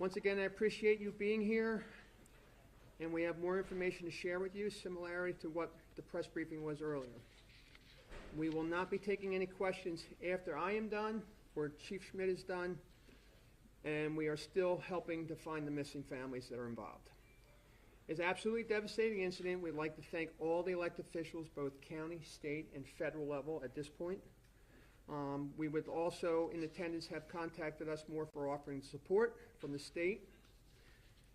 Once again, I appreciate you being here, and we have more information to share with you, similarly to what the press briefing was earlier. We will not be taking any questions after I am done or Chief Schmidt is done, and we are still helping to find the missing families that are involved. It's an absolutely devastating incident. We'd like to thank all the elected officials, both county, state, and federal level at this point. We would also, in attendance, have contacted us more for offering support from the state,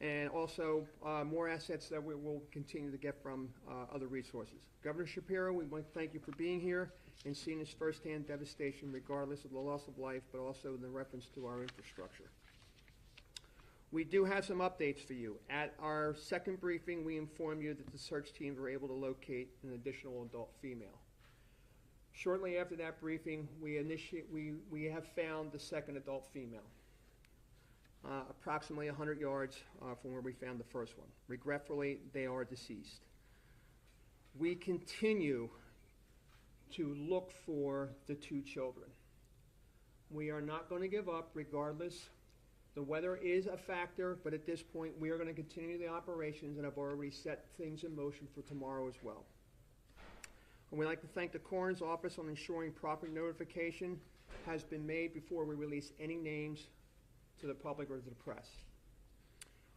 and also more assets that we will continue to get from other resources. Governor Shapiro, we want to thank you for being here and seeing this firsthand devastation, regardless of the loss of life, but also in the reference to our infrastructure. We do have some updates for you. At our second briefing, we informed you that the search teams were able to locate an additional adult female. Shortly after that briefing, we have found the second adult female, approximately 100 yards from where we found the first one. Regretfully, they are deceased. We continue to look for the two children. We are not going to give up regardless. The weather is a factor, but at this point, we are going to continue the operations and have already set things in motion for tomorrow as well. And we'd like to thank the coroner's office on ensuring proper notification has been made before we release any names to the public or to the press.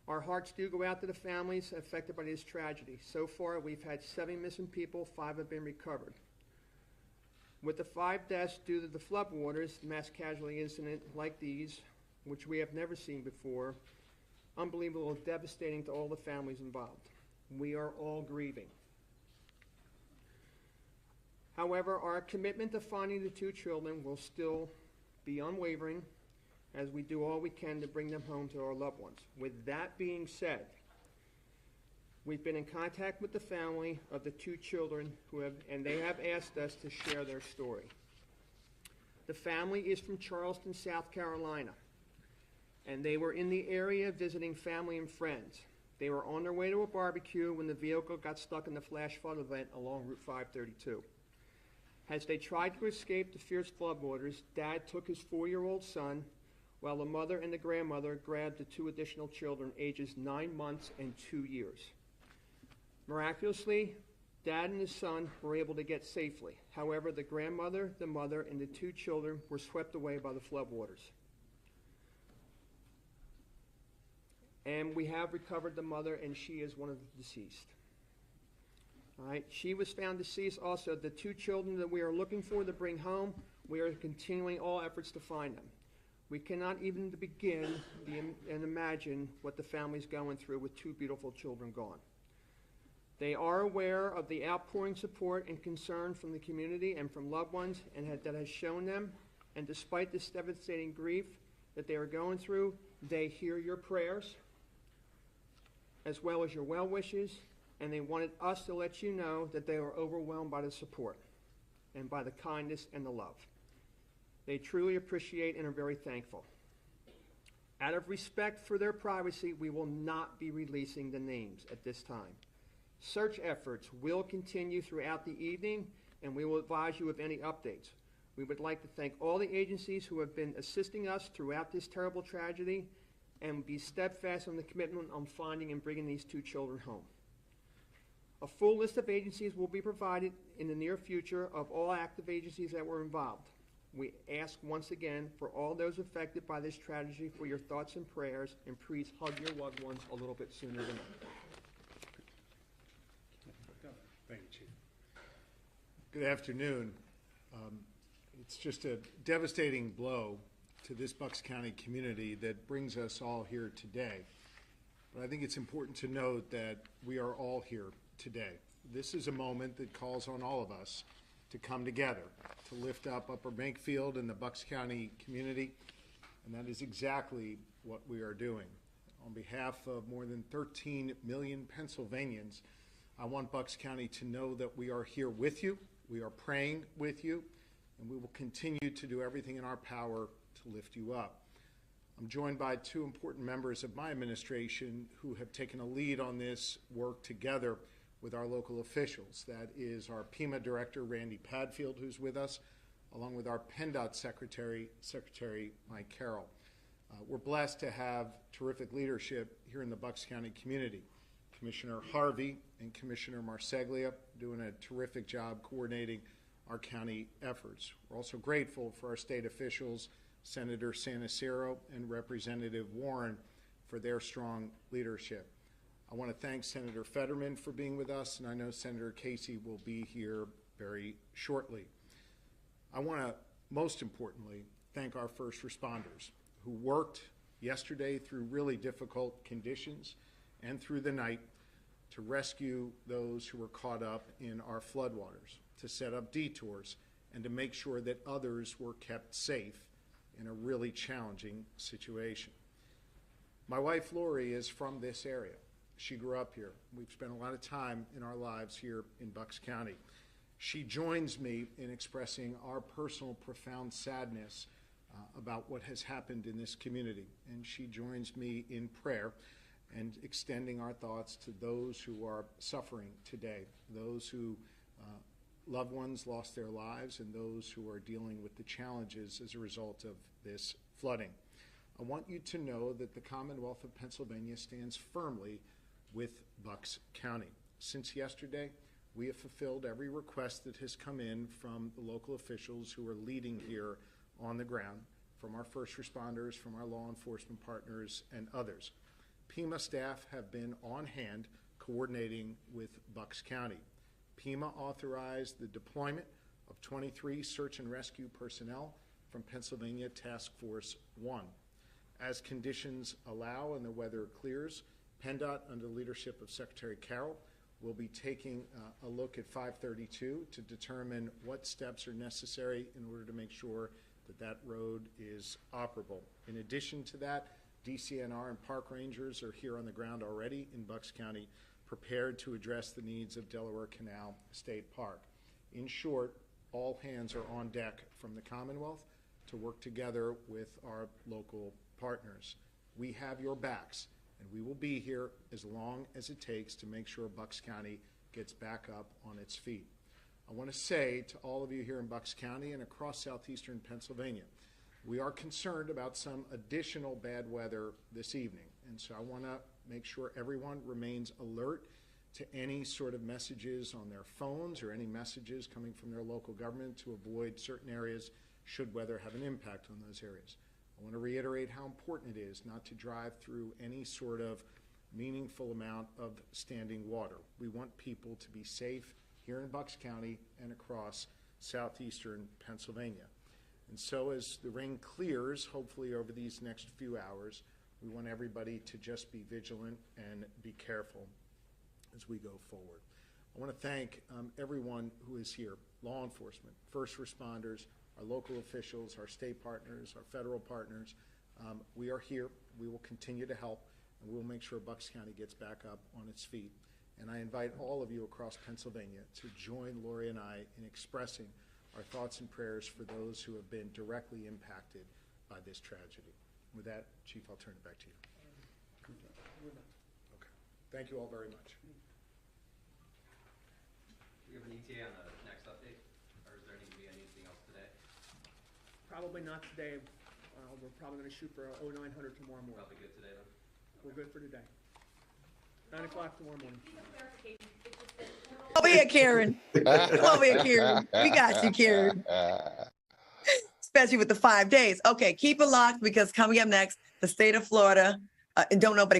Our hearts do go out to the families affected by this tragedy. So far, we've had 7 missing people, 5 have been recovered. With the 5 deaths due to the floodwaters, mass casualty incident like these, which we have never seen before, unbelievable and devastating to all the families involved. We are all grieving. However, our commitment to finding the two children will still be unwavering as we do all we can to bring them home to our loved ones. With that being said, we've been in contact with the family of the two children and they have asked us to share their story. The family is from Charleston, South Carolina, and they were in the area visiting family and friends. They were on their way to a barbecue when the vehicle got stuck in the flash flood event along Route 532. As they tried to escape the fierce floodwaters, Dad took his 4-year-old son, while the mother and the grandmother grabbed the 2 additional children, ages 9 months and 2 years. Miraculously, Dad and his son were able to get safely. However, the grandmother, the mother, and the 2 children were swept away by the floodwaters. And we have recovered the mother, and she is one of the deceased. All right, she was found deceased also. The 2 children that we are looking for to bring home, we are continuing all efforts to find them. We cannot even begin and imagine what the family's going through with 2 beautiful children gone. They are aware of the outpouring support and concern from the community and from loved ones that has shown them, and despite this devastating grief that they are going through, they hear your prayers as well as your well wishes, and they wanted us to let you know that they are overwhelmed by the support and by the kindness and the love. They truly appreciate and are very thankful. Out of respect for their privacy, we will not be releasing the names at this time. Search efforts will continue throughout the evening, and we will advise you of any updates. We would like to thank all the agencies who have been assisting us throughout this terrible tragedy and be steadfast on the commitment on finding and bringing these 2 children home. A full list of agencies will be provided in the near future of all active agencies that were involved. We ask once again for all those affected by this tragedy for your thoughts and prayers, and please hug your loved ones a little bit sooner than later. Thank you, Chief. Good afternoon. It's just a devastating blow to this Bucks County community that brings us all here today. But I think it's important to note that we are all here today. This is a moment that calls on all of us to come together, to lift up Upper Bankfield and the Bucks County community, and that is exactly what we are doing. On behalf of more than 13 million Pennsylvanians, I want Bucks County to know that we are here with you, we are praying with you, and we will continue to do everything in our power to lift you up. I'm joined by 2 important members of my administration who have taken a lead on this work together with our local officials. That is our PEMA Director, Randy Padfield, who's with us, along with our PennDOT Secretary Mike Carroll. We're blessed to have terrific leadership here in the Bucks County community. Commissioner Harvey and Commissioner Marseglia doing a terrific job coordinating our county efforts. We're also grateful for our state officials, Senator Sanacero and Representative Warren, for their strong leadership. I want to thank Senator Fetterman for being with us, and I know Senator Casey will be here very shortly. I want to, most importantly, thank our first responders who worked yesterday through really difficult conditions and through the night to rescue those who were caught up in our floodwaters, to set up detours, and to make sure that others were kept safe in a really challenging situation. My wife, Lori, is from this area. She grew up here. We've spent a lot of time in our lives here in Bucks County. She joins me in expressing our personal profound sadness about what has happened in this community. And she joins me in prayer and extending our thoughts to those who are suffering today, those who loved ones lost their lives, and those who are dealing with the challenges as a result of this flooding. I want you to know that the Commonwealth of Pennsylvania stands firmly with Bucks County. Since yesterday, we have fulfilled every request that has come in from the local officials who are leading here on the ground, from our first responders, from our law enforcement partners, and others. PEMA staff have been on hand coordinating with Bucks County. PEMA authorized the deployment of 23 search and rescue personnel from Pennsylvania Task Force 1. As conditions allow and the weather clears, PennDOT, under the leadership of Secretary Carroll, will be taking a look at 532 to determine what steps are necessary in order to make sure that that road is operable. In addition to that, DCNR and park rangers are here on the ground already in Bucks County, prepared to address the needs of Delaware Canal State Park. In short, all hands are on deck from the Commonwealth to work together with our local partners. We have your backs, and we will be here as long as it takes to make sure Bucks County gets back up on its feet. I want to say to all of you here in Bucks County and across southeastern Pennsylvania, we are concerned about some additional bad weather this evening, and so I want to make sure everyone remains alert to any sort of messages on their phones or any messages coming from their local government to avoid certain areas should weather have an impact on those areas. I want to reiterate how important it is not to drive through any sort of meaningful amount of standing water. We want people to be safe here in Bucks County and across southeastern Pennsylvania. And so as the rain clears, hopefully over these next few hours, we want everybody to just be vigilant and be careful as we go forward. I want to thank everyone who is here, law enforcement, first responders, our local officials, our state partners, our federal partners. We are here. We will continue to help, and we will make sure Bucks County gets back up on its feet. And I invite all of you across Pennsylvania to join Lori and I in expressing our thoughts and prayers for those who have been directly impacted by this tragedy. With that, Chief, I'll turn it back to you. Okay. Thank you all very much. Do we have an ETA on the next update, or is there need to be anything else today? Probably not today. We're probably going to shoot for 0900 tomorrow morning. Probably good today then? We're good for today. 9 o'clock tomorrow morning. Over here, Karen. Come over here, Karen. We got you, Karen. Especially with the 5 days. Okay, keep it locked because coming up next, the state of Florida, don't nobody